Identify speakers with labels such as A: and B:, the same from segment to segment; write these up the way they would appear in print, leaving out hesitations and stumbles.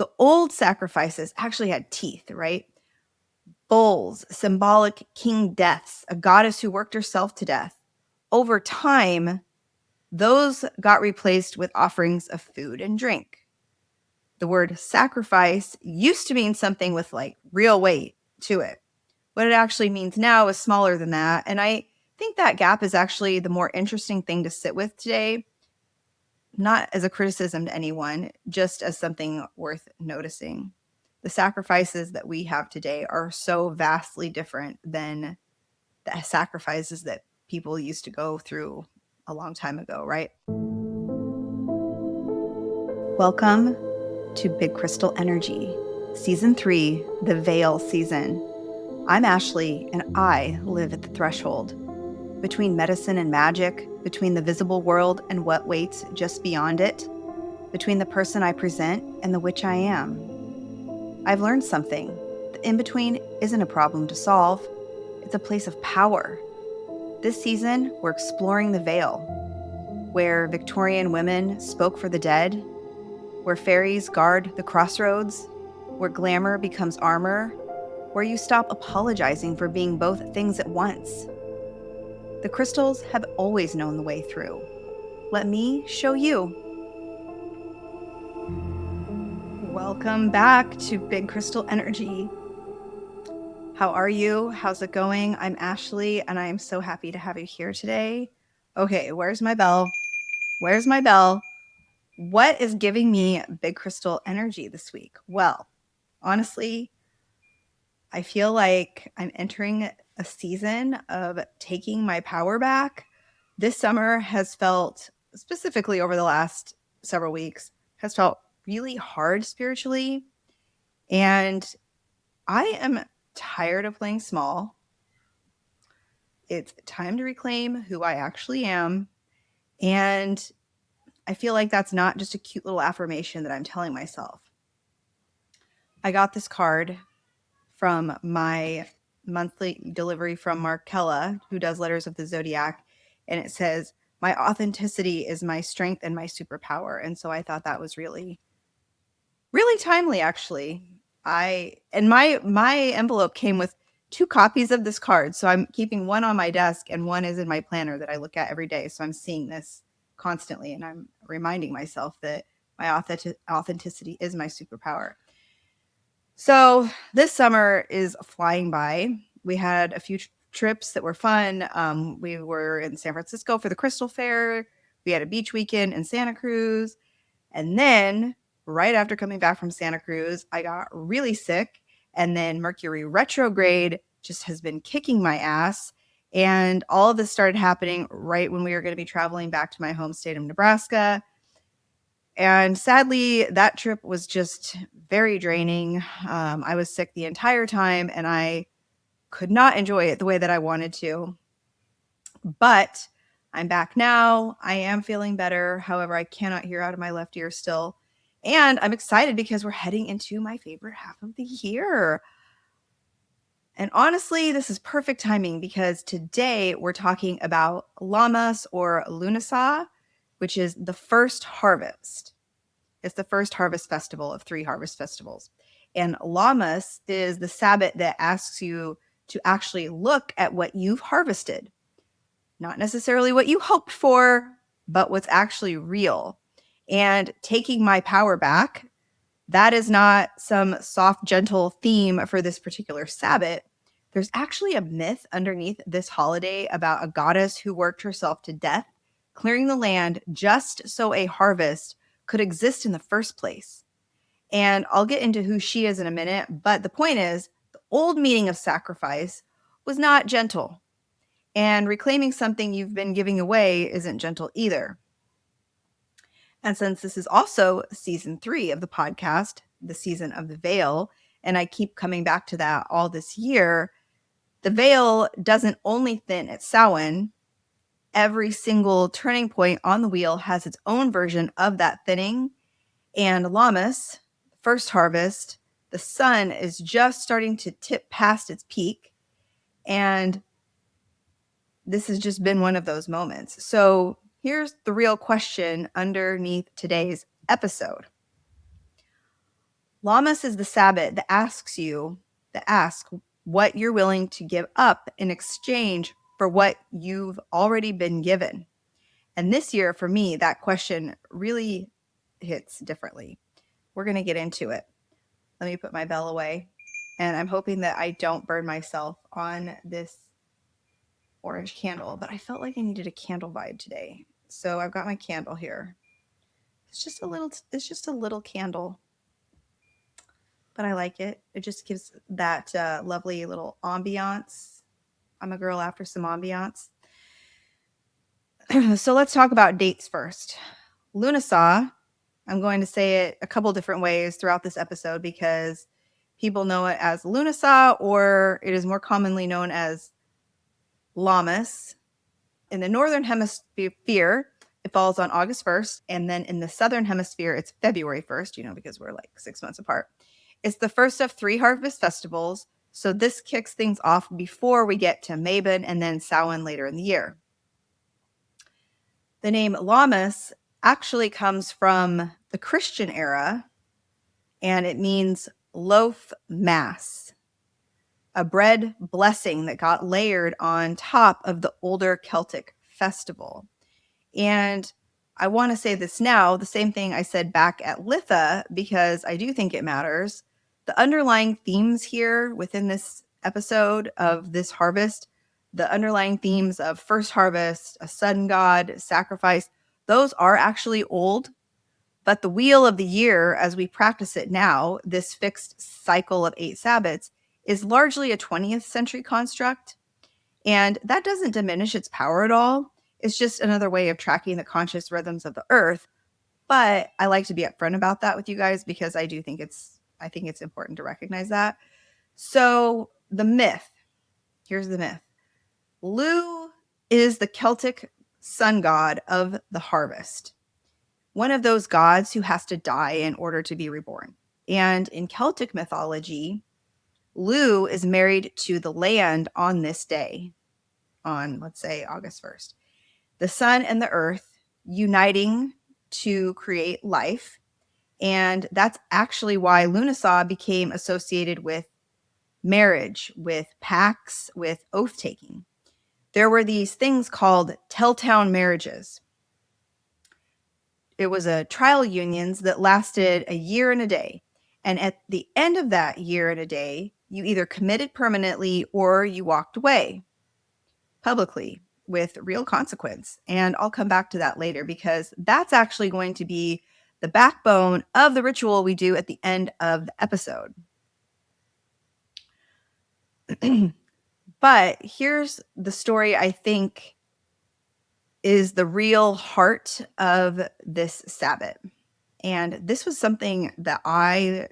A: The old sacrifices actually had teeth, right? Bulls, symbolic king deaths, a goddess who worked herself to death. Over time, those got replaced with offerings of food and drink. The word sacrifice used to mean something with like real weight to it. What it actually means now is smaller than that. And I think that gap is actually the more interesting thing to sit with today, not as a criticism to anyone, just as something worth noticing. The sacrifices that we have today are so vastly different than the sacrifices that people used to go through a long time ago, right? Welcome to Big Crystal Energy, Season 3, the Veil Season. I'm Ashley, and I live at the threshold. Between medicine and magic, between the visible world and what waits just beyond it, between the person I present and the witch I am. I've learned something. The in-between isn't a problem to solve. It's a place of power. This season, we're exploring the veil, where Victorian women spoke for the dead, where fairies guard the crossroads, where glamour becomes armor, where you stop apologizing for being both things at once. The crystals have always known the way through. Let me show you. Welcome back to Big Crystal Energy. How are you? How's it going? I'm Ashley, and I am so happy to have you here today. Okay, where's my bell? Where's my bell? What is giving me Big Crystal Energy this week? Well, honestly, I feel like I'm entering a season of taking my power back. This summer has felt, specifically over the last several weeks, has felt really hard spiritually. And I am tired of playing small. It's time to reclaim who I actually am. And I feel like that's not just a cute little affirmation that I'm telling myself. I got this card from my monthly delivery from Markella, who does Letters of the Zodiac. And it says, "My authenticity is my strength and my superpower." And so I thought that was really, really timely, actually. My envelope came with 2 copies of this card. So I'm keeping one on my desk and one is in my planner that I look at every day. So I'm seeing this constantly and I'm reminding myself that my authenticity is my superpower. So this summer is flying by. We had a few trips that were fun. We were in San Francisco for the Crystal Fair. We had a beach weekend in Santa Cruz. And then right after coming back from Santa Cruz, I got really sick. And then Mercury retrograde just has been kicking my ass. And all of this started happening right when we were going to be traveling back to my home state of Nebraska. And sadly, that trip was just very draining. I was sick the entire time and I could not enjoy it the way that I wanted to. But I'm back now. I am feeling better. However, I cannot hear out of my left ear still. And I'm excited because we're heading into my favorite half of the year. And honestly, this is perfect timing because today we're talking about Lammas or Lughnasadh, which is the first harvest. It's the first harvest festival of 3 harvest festivals. And Lammas is the Sabbath that asks you to actually look at what you've harvested. Not necessarily what you hoped for, but what's actually real. And taking my power back, that is not some soft, gentle theme for this particular Sabbath. There's actually a myth underneath this holiday about a goddess who worked herself to death, clearing the land just so a harvest could exist in the first place. And I'll get into who she is in a minute, but the point is, the old meaning of sacrifice was not gentle. And reclaiming something you've been giving away isn't gentle either. And since this is also season 3 of the podcast, the season of the veil, and I keep coming back to that all this year, the veil doesn't only thin at Samhain. Every single turning point on the wheel has its own version of that thinning. And Lammas, first harvest, the sun is just starting to tip past its peak. And this has just been one of those moments. So here's the real question underneath today's episode. Lammas is the Sabbath that asks what you're willing to give up in exchange for what you've already been given. And this year, for me, that question really hits differently. We're going to get into it. Let me put my bell away. And I'm hoping that I don't burn myself on this orange candle, but I felt like I needed a candle vibe today. So I've got my candle here. It's just a little candle, but I like it. It just gives that lovely little ambiance. I'm a girl after some ambiance. So let's talk about dates first. Lughnasadh, I'm going to say it a couple different ways throughout this episode because people know it as Lughnasadh, or it is more commonly known as Lammas. In the northern hemisphere, it falls on August 1st, and then in the southern hemisphere, it's February 1st, because we're like 6 months apart. It's the first of 3 harvest festivals, so this kicks things off before we get to Mabon and then Samhain later in the year. The name Lammas actually comes from the Christian era, and it means loaf mass, a bread blessing that got layered on top of the older Celtic festival. And I want to say this now, the same thing I said back at Litha, because I do think it matters. The underlying themes here within this episode of this harvest, the underlying themes of first harvest, a sun god, sacrifice, those are actually old. But the wheel of the year, as we practice it now, this fixed cycle of 8 Sabbaths, is largely a 20th century construct. And that doesn't diminish its power at all. It's just another way of tracking the conscious rhythms of the earth. But I like to be upfront about that with you guys because I think it's important to recognize that. So the myth, here's the myth. Lugh is the Celtic sun god of the harvest, one of those gods who has to die in order to be reborn. And in Celtic mythology, Lugh is married to the land on this day, on, let's say, August 1st. The sun and the earth uniting to create life. And that's actually why Lughnasadh became associated with marriage, with pacts, with oath-taking. There were these things called Tailtiu marriages. It was a trial unions that lasted a year and a day. And at the end of that year and a day, you either committed permanently or you walked away publicly with real consequence. And I'll come back to that later because that's actually going to be the backbone of the ritual we do at the end of the episode. But here's the story I think is the real heart of this Sabbath. And this was something that I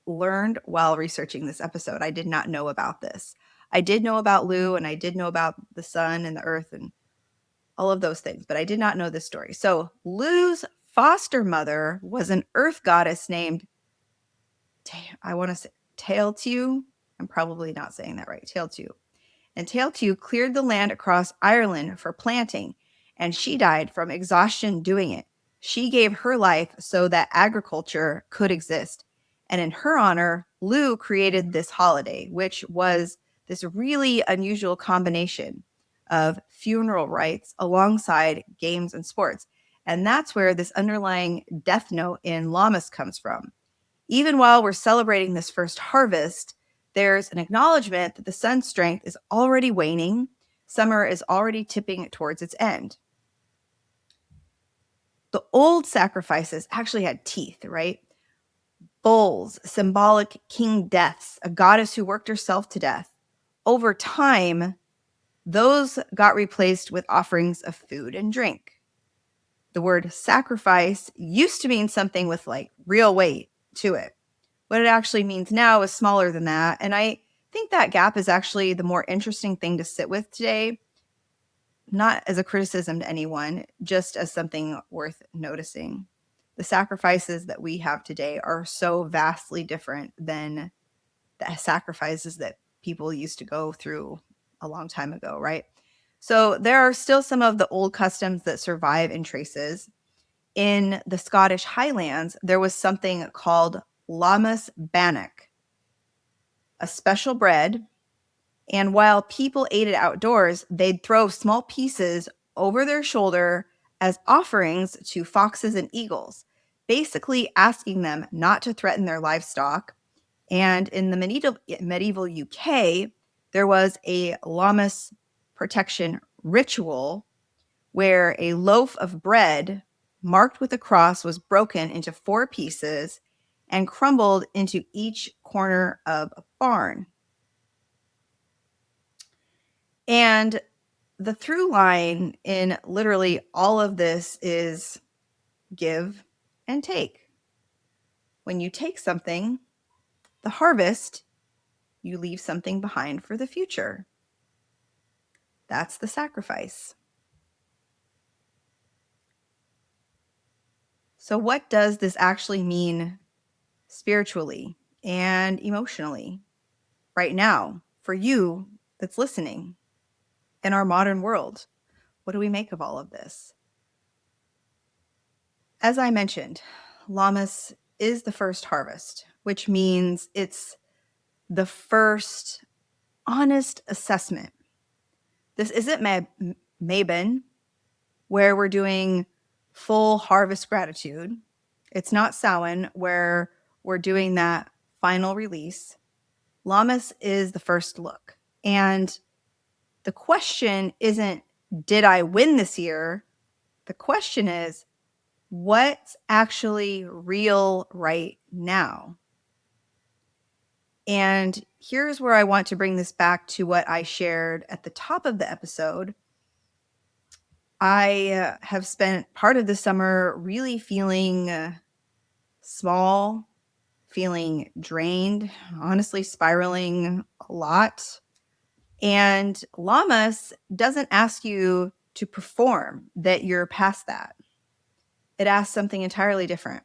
A: learned while researching this episode. I did not know about this. I did know about Lugh, and I did know about the sun and the earth and all of those things, but I did not know this story. So Lugh's foster mother was an earth goddess named, I want to say Tailtiu. I'm probably not saying that right. Tailtiu. And Tailtiu cleared the land across Ireland for planting, and she died from exhaustion doing it. She gave her life so that agriculture could exist. And in her honor, Lugh created this holiday, which was this really unusual combination of funeral rites alongside games and sports. And that's where this underlying death note in Lammas comes from. Even while we're celebrating this first harvest, there's an acknowledgement that the sun's strength is already waning. Summer is already tipping towards its end. The old sacrifices actually had teeth, right? Bulls, symbolic king deaths, a goddess who worked herself to death. Over time, those got replaced with offerings of food and drink. The word sacrifice used to mean something with like real weight to it. What it actually means now is smaller than that. And I think that gap is actually the more interesting thing to sit with today, not as a criticism to anyone, just as something worth noticing. The sacrifices that we have today are so vastly different than the sacrifices that people used to go through a long time ago, right? So there are still some of the old customs that survive in traces. In the Scottish Highlands, there was something called Lammas bannock, a special bread. And while people ate it outdoors, they'd throw small pieces over their shoulder as offerings to foxes and eagles, basically asking them not to threaten their livestock. And in the medieval UK, there was a Lammas protection ritual where a loaf of bread marked with a cross was broken into 4 pieces and crumbled into each corner of a barn. And the through line in literally all of this is give and take. When you take something, the harvest, you leave something behind for the future. That's the sacrifice. So, what does this actually mean spiritually and emotionally right now for you that's listening in our modern world? What do we make of all of this? As I mentioned, Lammas is the first harvest, which means it's the first honest assessment. This isn't Mabon, where we're doing full harvest gratitude. It's not Samhain, where we're doing that final release. Lammas is the first look. And the question isn't, did I win this year? The question is, what's actually real right now? And here's where I want to bring this back to what I shared at the top of the episode. I have spent part of the summer really feeling small, feeling drained, honestly spiraling a lot. And Lammas doesn't ask you to perform that you're past that. It asks something entirely different.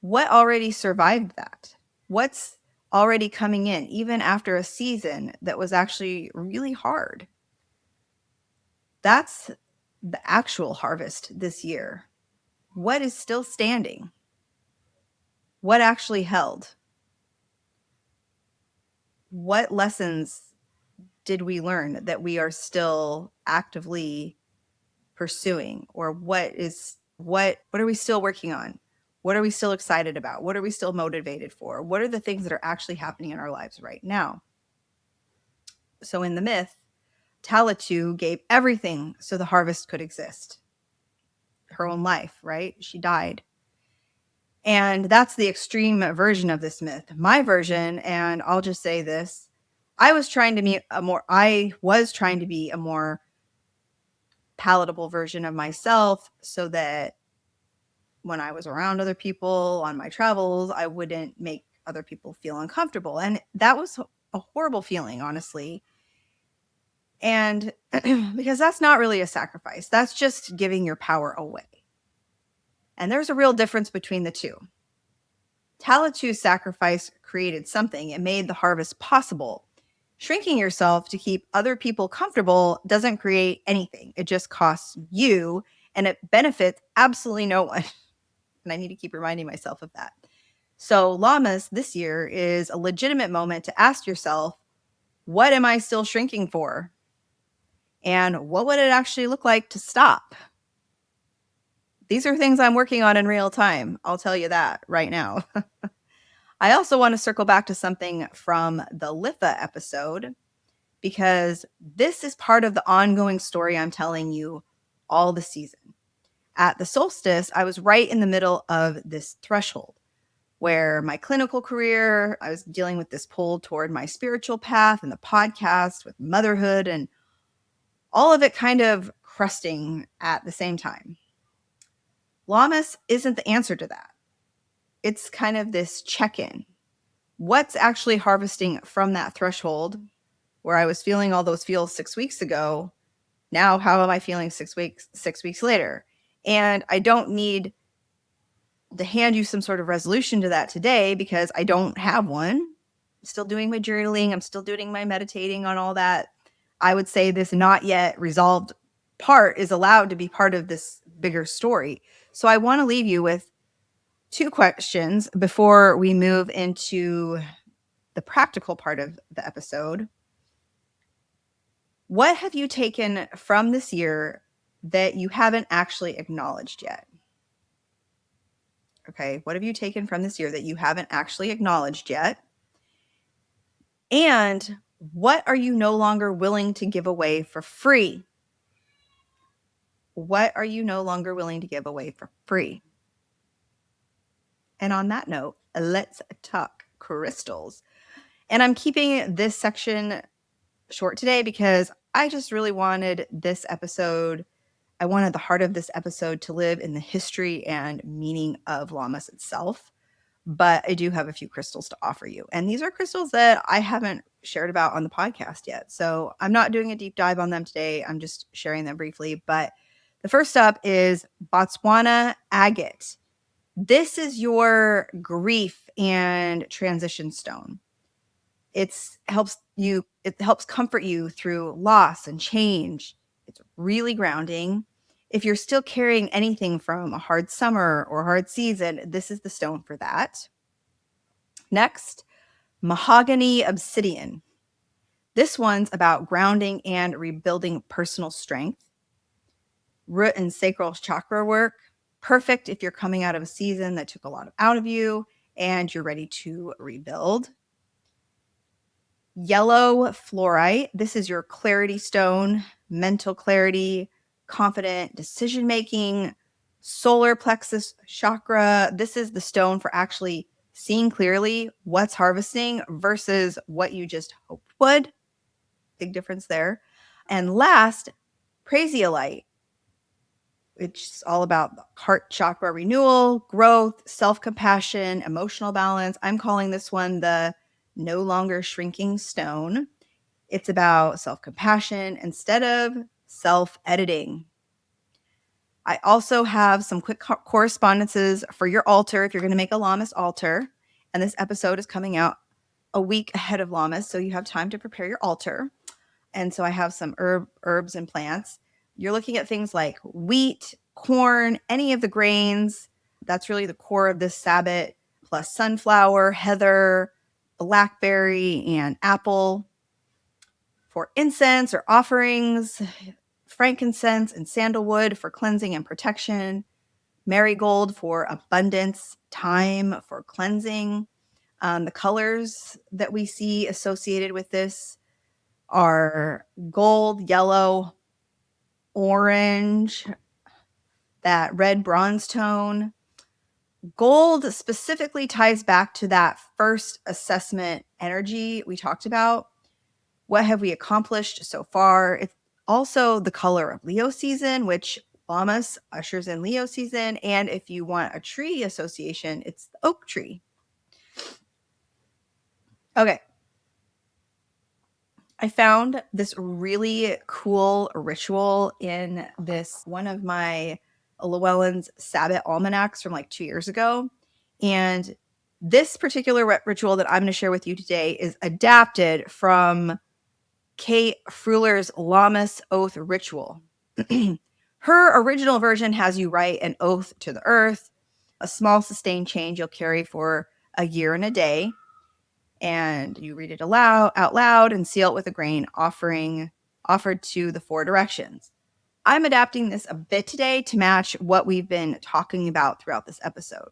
A: What already survived that? What's already coming in, even after a season that was actually really hard? That's the actual harvest this year. What is still standing? What actually held? What lessons did we learn that we are still actively pursuing? Or what are we still working on? What are we still excited about? What are we still motivated for? What are the things that are actually happening in our lives right now? So in the myth, Tailtiu gave everything so the harvest could exist. Her own life, right? She died. And that's the extreme version of this myth. My version, and I'll just say this, I was trying to be a more palatable version of myself so that when I was around other people on my travels, I wouldn't make other people feel uncomfortable. And that was a horrible feeling, honestly. And because that's not really a sacrifice, that's just giving your power away. And there's a real difference between the two. Tailtiu's sacrifice created something. It made the harvest possible. Shrinking yourself to keep other people comfortable doesn't create anything. It just costs you, and it benefits absolutely no one. And I need to keep reminding myself of that. So Lammas this year is a legitimate moment to ask yourself, what am I still shrinking for? And what would it actually look like to stop? These are things I'm working on in real time. I'll tell you that right now. I also want to circle back to something from the Litha episode, because this is part of the ongoing story I'm telling you all the season. At the solstice, I was right in the middle of this threshold where my clinical career, I was dealing with this pull toward my spiritual path and the podcast with motherhood and all of it kind of crusting at the same time. Lammas isn't the answer to that. It's kind of this check-in. What's actually harvesting from that threshold where I was feeling all those feels 6 weeks ago? Now, how am I feeling 6 weeks later? And I don't need to hand you some sort of resolution to that today because I don't have one. I'm still doing my journaling. I'm still doing my meditating on all that. I would say this not yet resolved part is allowed to be part of this bigger story. So I want to leave you with 2 questions before we move into the practical part of the episode. What have you taken from this year that you haven't actually acknowledged yet? Okay, what have you taken from this year that you haven't actually acknowledged yet? And what are you no longer willing to give away for free? What are you no longer willing to give away for free? And on that note, let's talk crystals. And I'm keeping this section short today because I just really wanted this episode. I wanted the heart of this episode to live in the history and meaning of Lammas itself. But I do have a few crystals to offer you. And these are crystals that I haven't shared about on the podcast yet. So I'm not doing a deep dive on them today. I'm just sharing them briefly. But the first up is Botswana agate. This is your grief and transition stone. It helps comfort you through loss and change. It's really grounding. If you're still carrying anything from a hard summer or hard season, this is the stone for that. Next, mahogany obsidian. This one's about grounding and rebuilding personal strength. Root and sacral chakra work. Perfect if you're coming out of a season that took a lot out of you and you're ready to rebuild. Yellow fluorite. This is your clarity stone, mental clarity, confident decision making, solar plexus chakra. This is the stone for actually seeing clearly what's harvesting versus what you just hoped would. Big difference there. And last, prasiolite, which is all about heart chakra renewal, growth, self-compassion, emotional balance. I'm calling this one the no longer shrinking stone. It's about self-compassion instead of self-editing. I also have some quick correspondences for your altar if you're going to make a Lammas altar. And this episode is coming out a week ahead of Lammas, so you have time to prepare your altar. And so I have some herbs and plants. You're looking at things like wheat, corn, any of the grains. That's really the core of this Sabbath, plus sunflower, heather, blackberry, and apple. For incense or offerings, frankincense and sandalwood for cleansing and protection, marigold for abundance, thyme for cleansing. The colors that we see associated with this are gold, yellow, orange, that red bronze tone. Gold specifically ties back to that first assessment energy we talked about. What have we accomplished so far? It's also the color of Leo season, which Lammas ushers in Leo season. And if you want a tree association, it's the oak tree. Okay. I found this really cool ritual in this one of my Llewellyn's Sabbath almanacs from like 2 years ago. And this particular ritual that I'm going to share with you today is adapted from Kate Fruller's Lammas Oath Ritual. Her original version has you write an oath to the earth, a small sustained change you'll carry for a year and a day. And you read it out loud and seal it with a grain offered to the 4 directions. I'm adapting this a bit today to match what we've been talking about throughout this episode.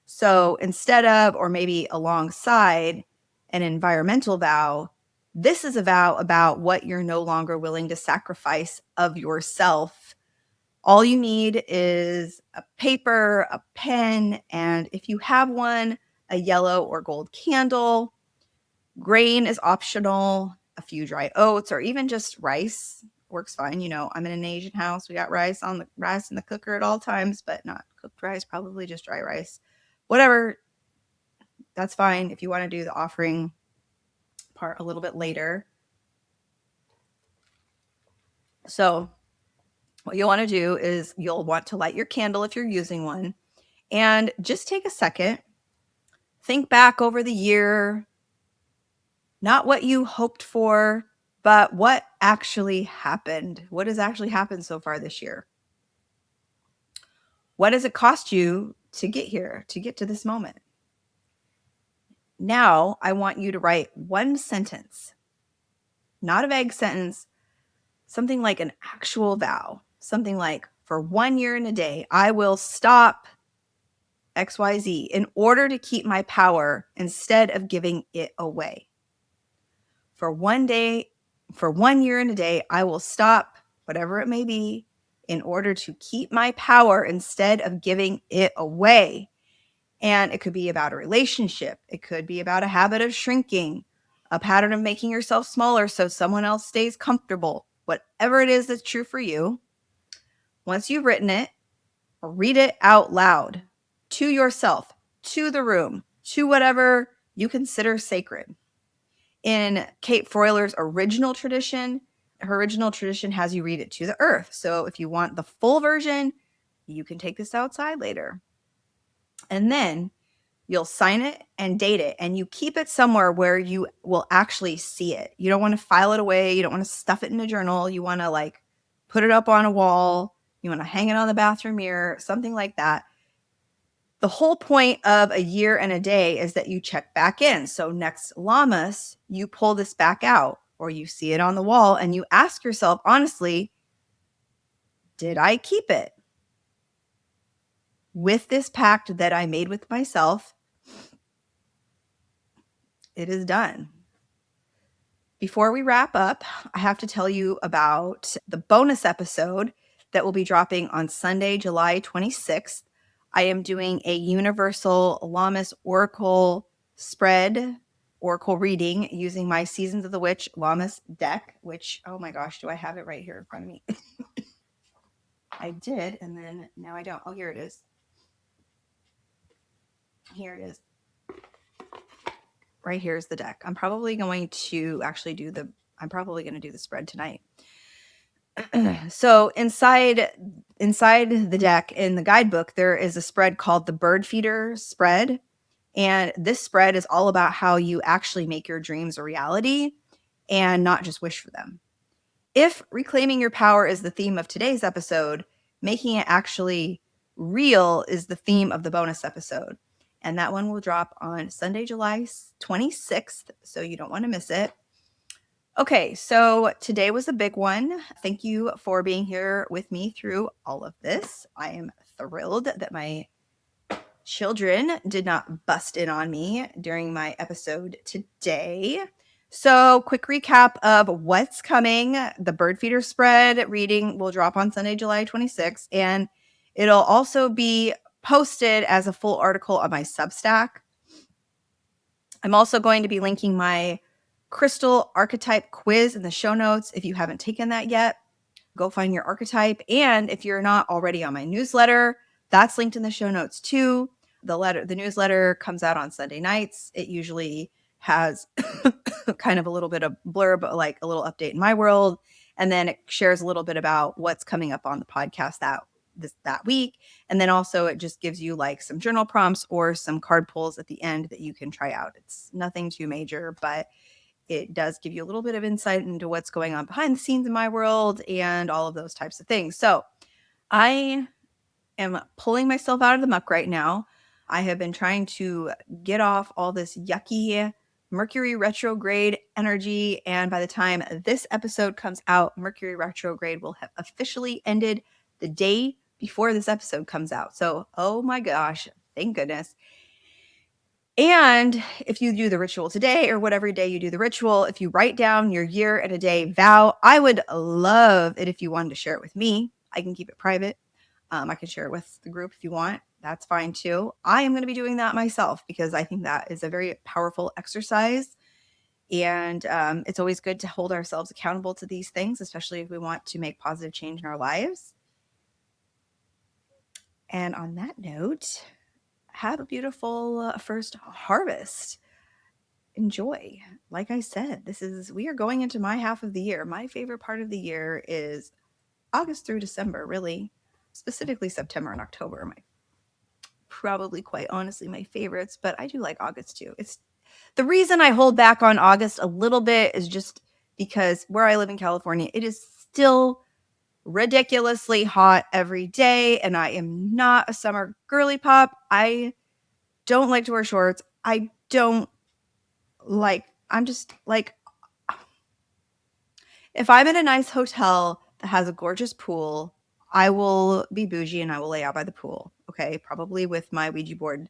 A: So instead of, or maybe alongside, an environmental vow, this is a vow about what you're no longer willing to sacrifice of yourself. All you need is a paper, a pen, and if you have one, a yellow or gold candle. Grain is optional, a few dry oats, or even just rice works fine. You know, I'm in an Asian house. We got rice in the cooker at all times, but not cooked rice, probably just dry rice. Whatever, that's fine if you want to do the offering part a little bit later. So what you'll want to do is you'll want to light your candle if you're using one, and just take a second, think back over the year, not what you hoped for, but what actually happened. What has actually happened so far this year? What does it cost you to get here, to get to this moment. Now, I want you to write one sentence, not a vague sentence, something like an actual vow, something like, for 1 year and a day, I will stop XYZ in order to keep my power instead of giving it away. For 1 day, for 1 year and a day, I will stop whatever it may be in order to keep my power instead of giving it away. And it could be about a relationship. It could be about a habit of shrinking, a pattern of making yourself smaller so someone else stays comfortable. Whatever it is that's true for you, once you've written it, read it out loud to yourself, to the room, to whatever you consider sacred. In Kate Froiler's original tradition, her original tradition has you read it to the earth. So if you want the full version, you can take this outside later. And then you'll sign it and date it, and you keep it somewhere where you will actually see it. You don't want to file it away. You don't want to stuff it in a journal. You want to like put it up on a wall. You want to hang it on the bathroom mirror, something like that. The whole point of a year and a day is that you check back in. So next Lammas, you pull this back out, or you see it on the wall and you ask yourself, honestly, did I keep it? With this pact that I made with myself, it is done. Before we wrap up, I have to tell you about the bonus episode that will be dropping on Sunday, July 26th. I am doing a universal Lammas Oracle spread, Oracle reading, using my Seasons of the Witch Lammas deck, which, oh my gosh, do I have it right here in front of me? I did, and then now I don't. Oh, here it is. Here it is. Right here is the deck. I'm probably going to actually do the spread tonight. So inside the deck in the guidebook, there is a spread called the Bird Feeder spread. And this spread is all about how you actually make your dreams a reality and not just wish for them. If reclaiming your power is the theme of today's episode, making it actually real is the theme of the bonus episode. And that one will drop on Sunday, July 26th. So you don't want to miss it. Okay, so today was a big one. Thank you for being here with me through all of this. I am thrilled that my children did not bust in on me during my episode today. So, quick recap of what's coming. The Bird Feeder spread reading will drop on Sunday, July 26th, and it'll also be posted as a full article on my Substack. I'm also going to be linking my crystal archetype quiz in the show notes. If you haven't taken that yet, go find your archetype. And if you're not already on my newsletter, that's linked in the show notes too. The newsletter comes out on Sunday nights. It usually has kind of a little bit of blurb, like a little update in my world. And then it shares a little bit about what's coming up on the podcast that week. And then also it just gives you like some journal prompts or some card pulls at the end that you can try out. It's nothing too major, but it does give you a little bit of insight into what's going on behind the scenes in my world and all of those types of things. So I am pulling myself out of the muck right now. I have been trying to get off all this yucky Mercury retrograde energy. And by the time this episode comes out, Mercury retrograde will have officially ended the day before this episode comes out. So, oh my gosh, thank goodness. And if you do the ritual today or whatever day you do the ritual, if you write down your year and a day vow, I would love it if you wanted to share it with me. I can keep it private. I can share it with the group if you want. That's fine too. I am going to be doing that myself because I think that is a very powerful exercise. And it's always good to hold ourselves accountable to these things, especially if we want to make positive change in our lives. And on that note, have a beautiful first harvest. Enjoy. Like I said, we are going into my half of the year. My favorite part of the year is August through December, really. Specifically September and October are probably quite honestly my favorites, but I do like August too. It's the reason I hold back on August a little bit is just because where I live in California, it is still ridiculously hot every day, and I am not a summer girly pop. I don't like to wear shorts. I'm just like, if I'm in a nice hotel that has a gorgeous pool, I will be bougie and I will lay out by the pool. Okay. Probably with my Ouija board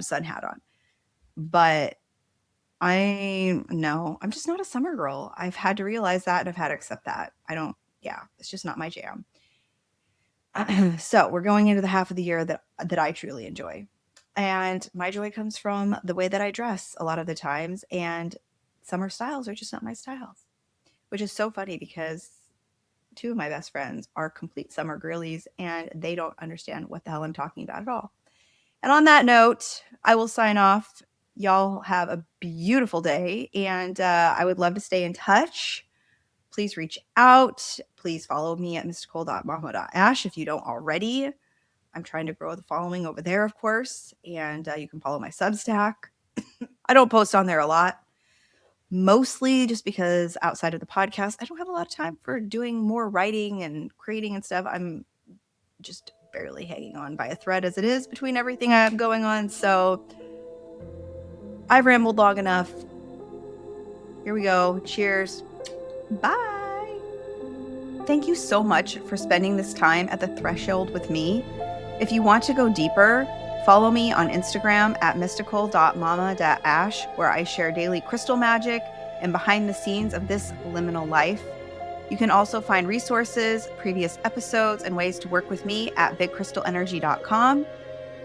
A: sun hat on. But I'm just not a summer girl. I've had to realize that and I've had to accept that. It's just not my jam. So we're going into the half of the year that I truly enjoy. And my joy comes from the way that I dress a lot of the times. And summer styles are just not my styles, which is so funny because two of my best friends are complete summer girlies and they don't understand what the hell I'm talking about at all. And on that note, I will sign off. Y'all have a beautiful day, and I would love to stay in touch. Please reach out. Please follow me at mystical.mama.ash if you don't already. I'm trying to grow the following over there, of course, and you can follow my Substack. I don't post on there a lot, mostly just because outside of the podcast, I don't have a lot of time for doing more writing and creating and stuff. I'm just barely hanging on by a thread as it is between everything I have going on. So I've rambled long enough. Here we go. Cheers. Bye. Thank you so much for spending this time at the threshold with me. If you want to go deeper, follow me on Instagram at mystical.mama.ash, where I share daily crystal magic and behind the scenes of this liminal life. You can also find resources, previous episodes, and ways to work with me at bigcrystalenergy.com.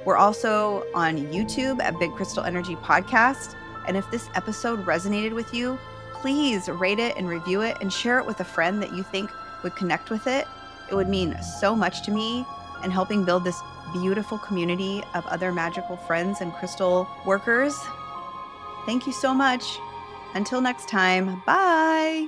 A: We're also on YouTube at Big Crystal Energy Podcast. And if this episode resonated with you, please rate it and review it and share it with a friend that you think would connect with it. It would mean so much to me and helping build this beautiful community of other magical friends and crystal workers. Thank you so much. Until next time, bye.